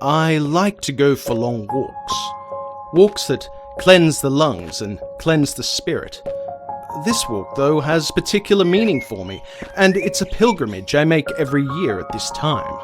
I like to go for long walks. Walks that cleanse the lungs and cleanse the spirit. This walk, though, has particular meaning for me, and it's a pilgrimage I make every year at this time.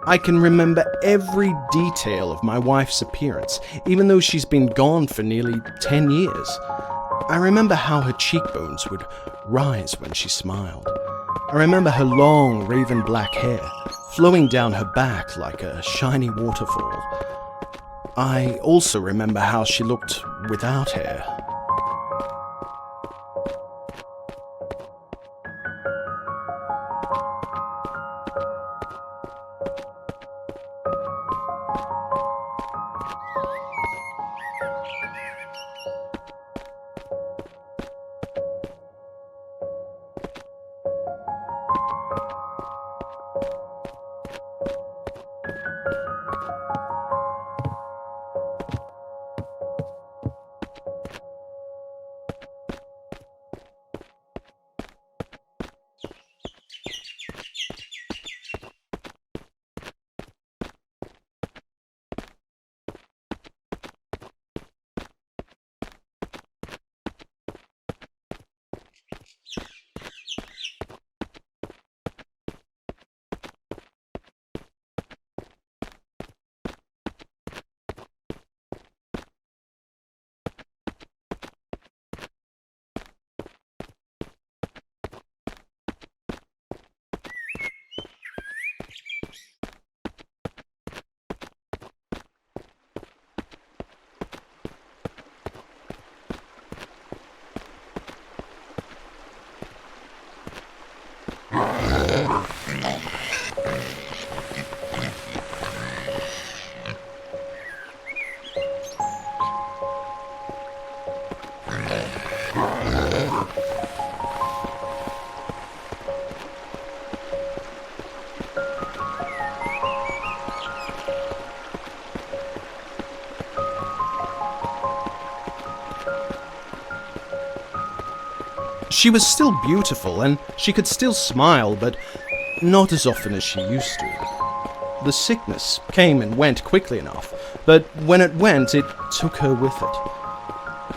I can remember every detail of my wife's appearance, even though she's been gone for nearly 10 years. I remember how her cheekbones would rise when she smiled. I remember her long, raven black hair flowing down her back like a shiny waterfall. I also remember how she looked without hair. She was still beautiful, and she could still smile, but not as often as she used to. The sickness came and went quickly enough, but when it went, it took her with it.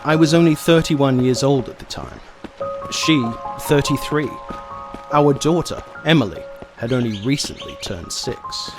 I was only 31 years old at the time. She, 33. Our daughter, Emily, had only recently turned 6.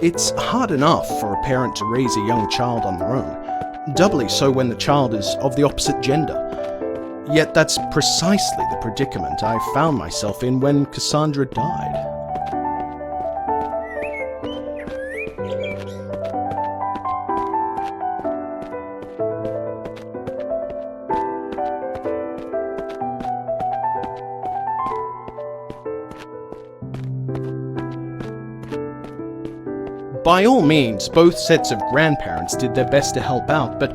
It's hard enough for a parent to raise a young child on their own, doubly so when the child is of the opposite gender. Yet that's precisely the predicament I found myself in when Cassandra died. By all means, both sets of grandparents did their best to help out, but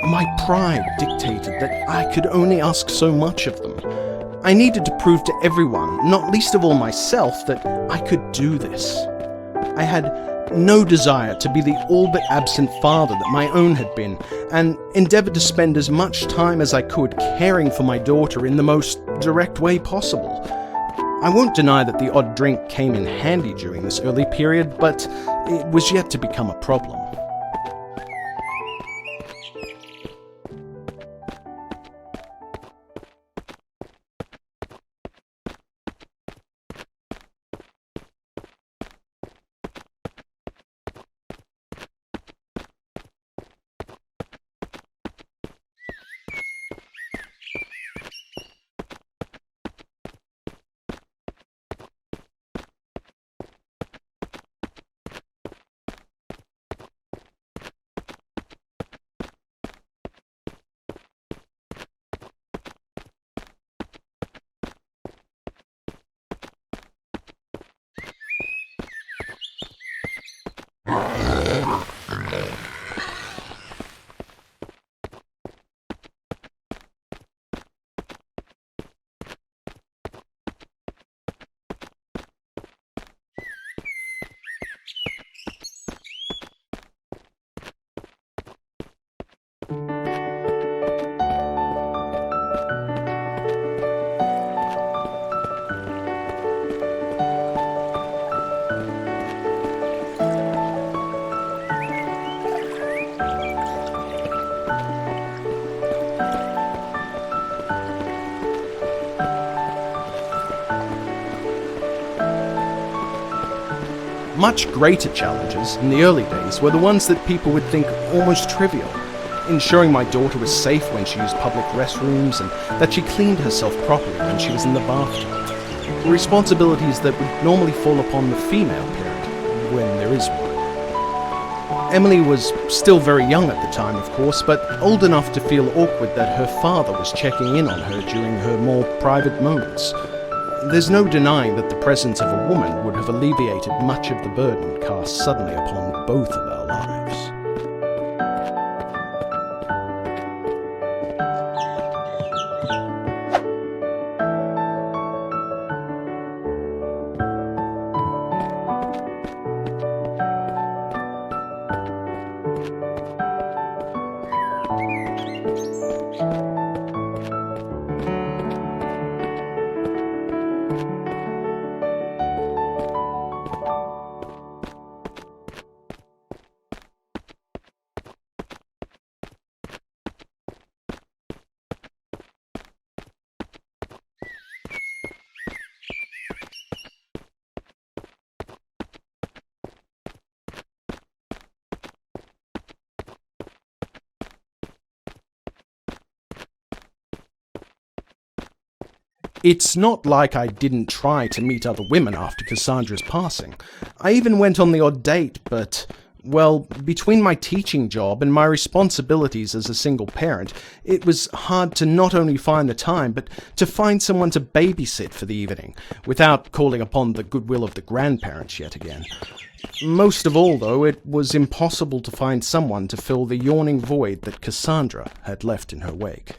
my pride dictated that I could only ask so much of them. I needed to prove to everyone, not least of all myself, that I could do this. I had no desire to be the all but absent father that my own had been, and endeavoured to spend as much time as I could caring for my daughter in the most direct way possible. I won't deny that the odd drink came in handy during this early period, but it was yet to become a problem. Much greater challenges in the early days were the ones that people would think almost trivial. Ensuring my daughter was safe when she used public restrooms and that she cleaned herself properly when she was in the bathtub. Responsibilities that would normally fall upon the female parent, when there is one. Emily was still very young at the time, of course, but old enough to feel awkward that her father was checking in on her during her more private moments. There's no denying that the presence of a woman would have alleviated much of the burden cast suddenly upon both of our lives. It's not like I didn't try to meet other women after Cassandra's passing. I even went on the odd date, but, well, between my teaching job and my responsibilities as a single parent, it was hard to not only find the time, but to find someone to babysit for the evening, without calling upon the goodwill of the grandparents yet again. Most of all, though, it was impossible to find someone to fill the yawning void that Cassandra had left in her wake.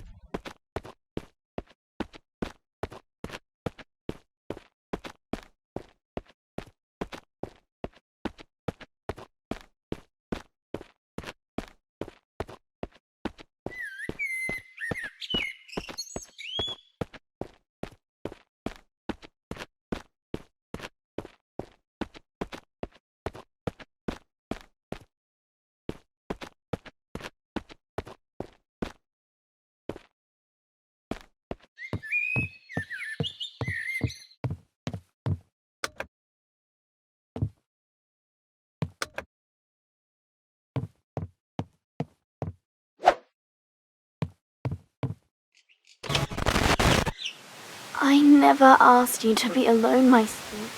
I never asked you to be alone, my sweet.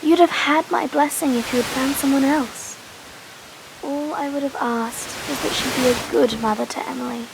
You'd have had my blessing if you had found someone else. All I would have asked was that she be a good mother to Emily.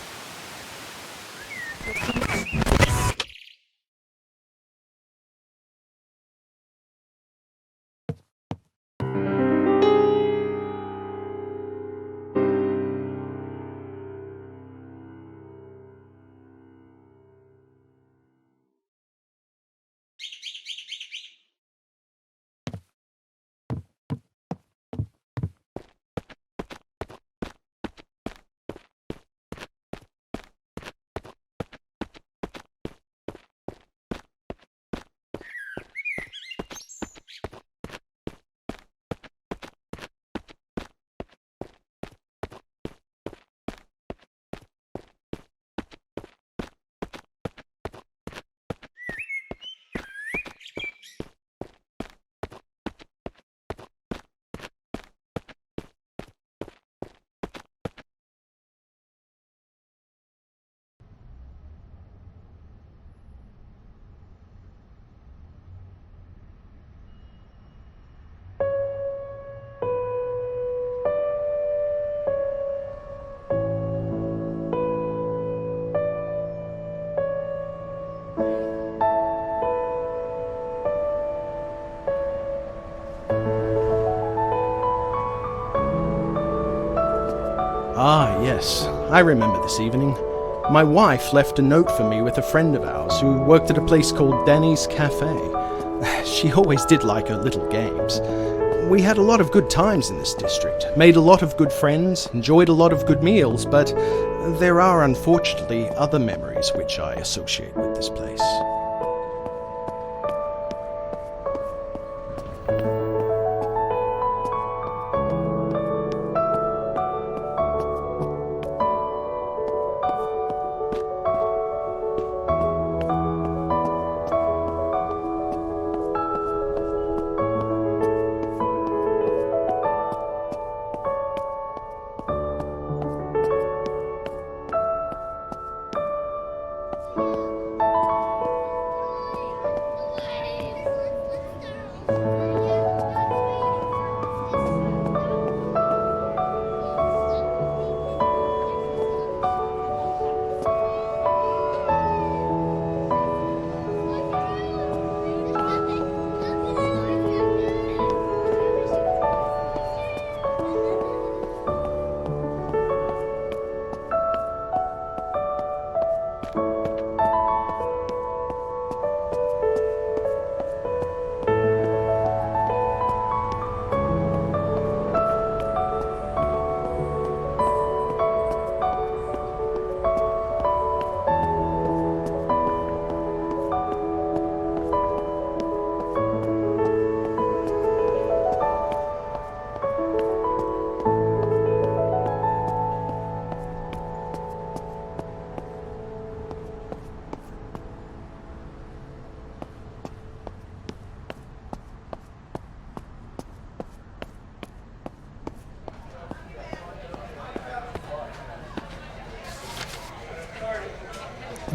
Ah, yes, I remember this evening. My wife left a note for me with a friend of ours who worked at a place called Danny's Cafe. She always did like her little games. We had a lot of good times in this district, made a lot of good friends, enjoyed a lot of good meals, but there are unfortunately other memories which I associate with this place.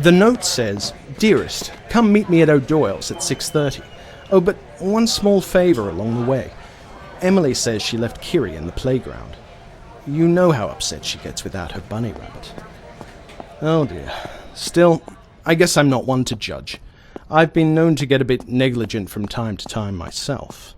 The note says, "Dearest, come meet me at O'Doyle's at 6:30. Oh, but one small favour along the way. Emily says she left Kiri in the playground. You know how upset she gets without her bunny rabbit." Oh dear. Still, I guess I'm not one to judge. I've been known to get a bit negligent from time to time myself.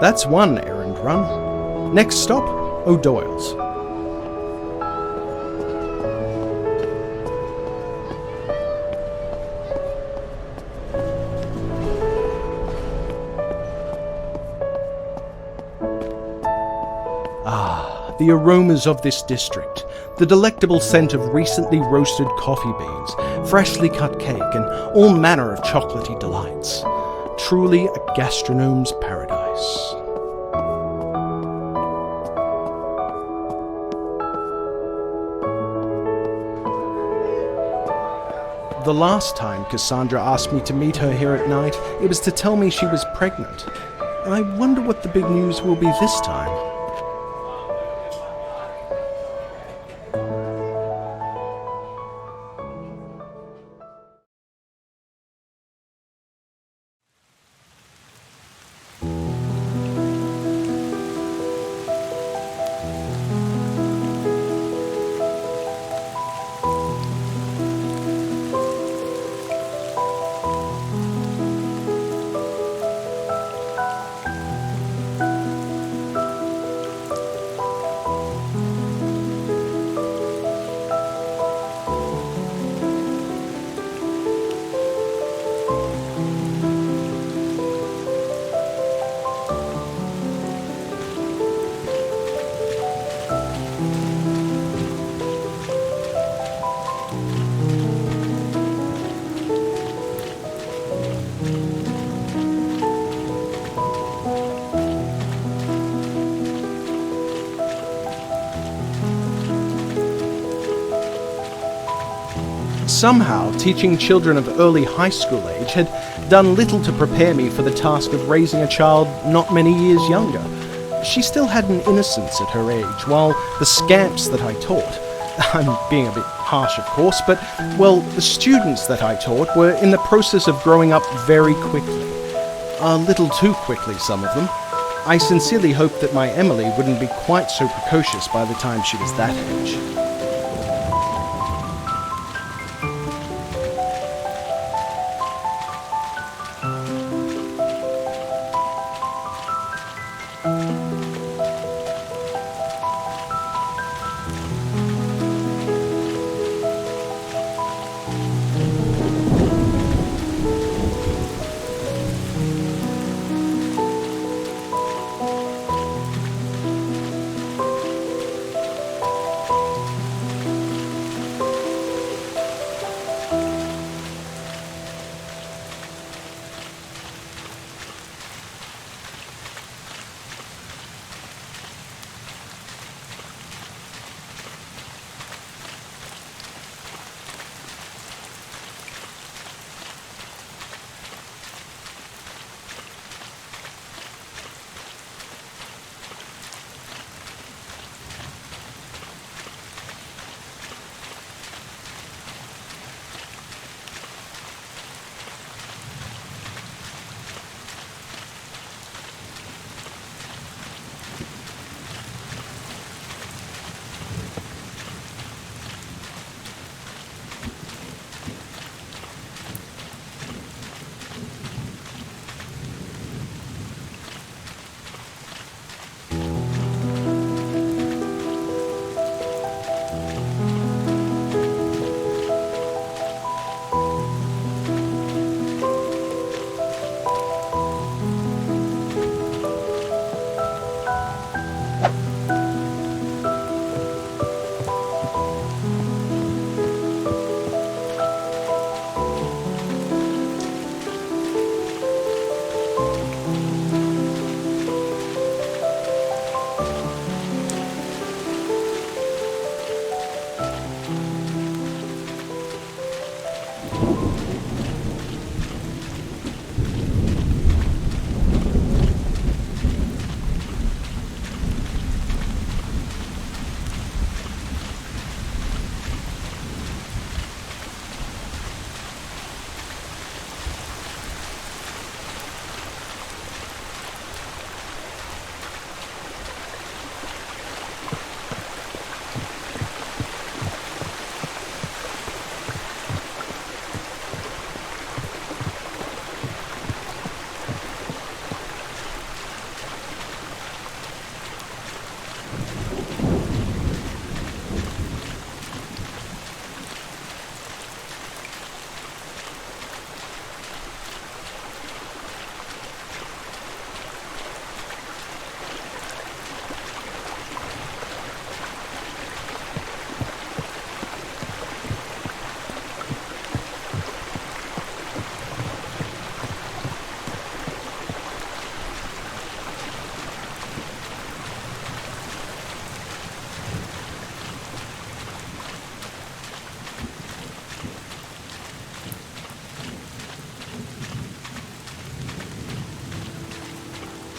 That's one errand run. Next stop, O'Doyle's. the aromas of this district, the delectable scent of recently roasted coffee beans, freshly cut cake, and all manner of chocolatey delights. Truly a gastronome's paradise. The last time Cassandra asked me to meet her here at night, it was to tell me she was pregnant. I wonder what the big news will be this time. Somehow, teaching children of early high school age had done little to prepare me for the task of raising a child not many years younger. She still had an innocence at her age, while the scamps that I taught, I'm being a bit harsh of course, but, well, the students that I taught were in the process of growing up very quickly. A little too quickly, some of them. I sincerely hoped that my Emily wouldn't be quite so precocious by the time she was that age.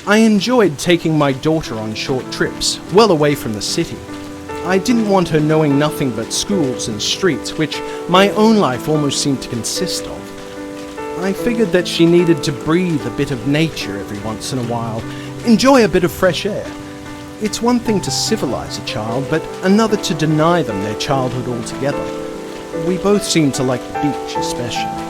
I enjoyed taking my daughter on short trips, well away from the city. I didn't want her knowing nothing but schools and streets, which my own life almost seemed to consist of. I figured that she needed to breathe a bit of nature every once in a while, enjoy a bit of fresh air. It's one thing to civilize a child, but another to deny them their childhood altogether. We both seem to like the beach especially.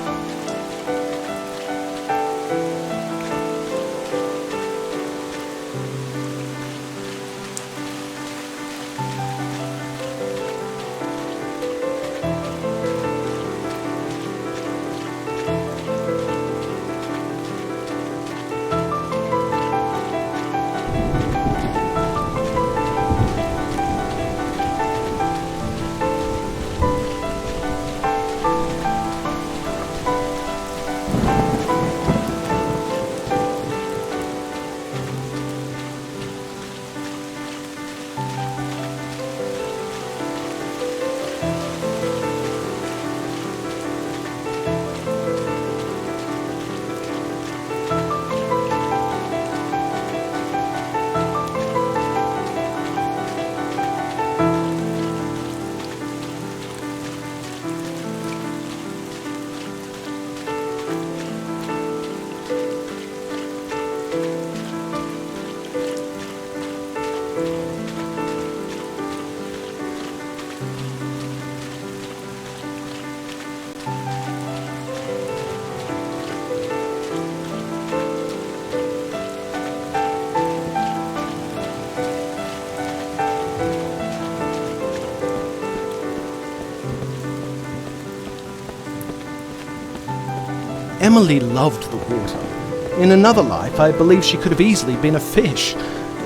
Emily loved the water. In another life, I believe she could have easily been a fish.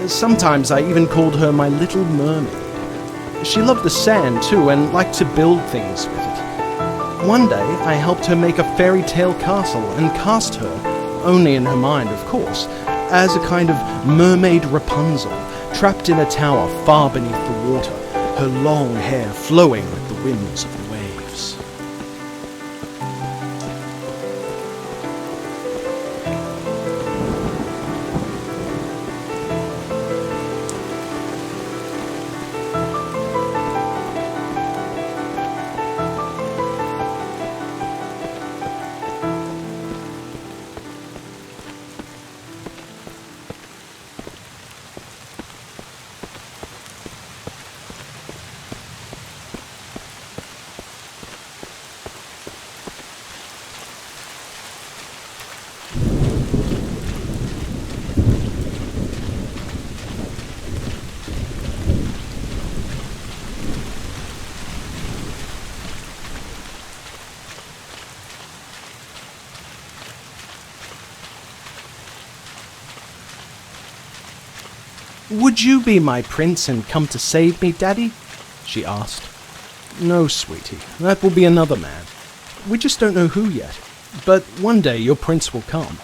Sometimes I even called her my little mermaid. She loved the sand too and liked to build things with it. One day, I helped her make a fairy tale castle and cast her, only in her mind of course, as a kind of mermaid Rapunzel, trapped in a tower far beneath the water, her long hair flowing with the winds of the waves. "Would you be my prince and come to save me, Daddy?" she asked. "No, sweetie, that will be another man. We just don't know who yet, but one day your prince will come."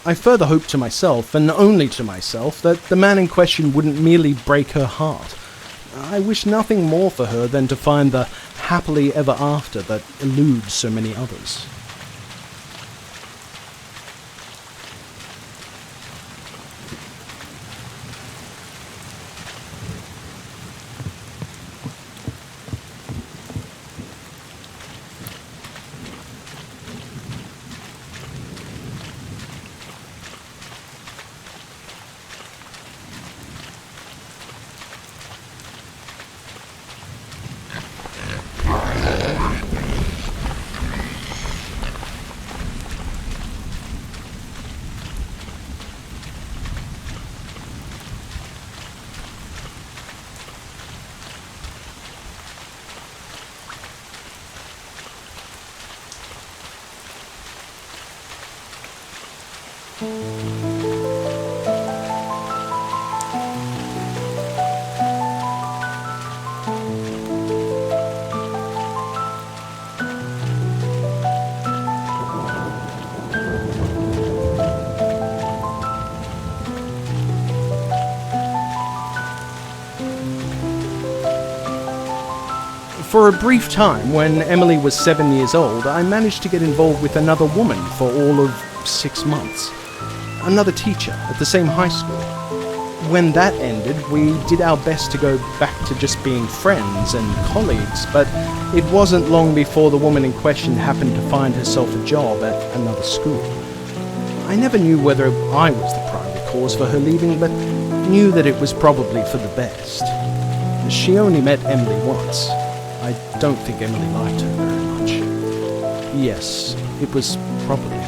I further hoped to myself, and only to myself, that the man in question wouldn't merely break her heart. I wished nothing more for her than to find the happily ever after that eludes so many others. For a brief time, when Emily was 7 years old, I managed to get involved with another woman for all of 6 months. another teacher at the same high school. When that ended, we did our best to go back to just being friends and colleagues, but it wasn't long before the woman in question happened to find herself a job at another school. I never knew whether I was the primary cause for her leaving, but knew that it was probably for the best. She only met Emily once. I don't think Emily liked her very much. Yes, it was probably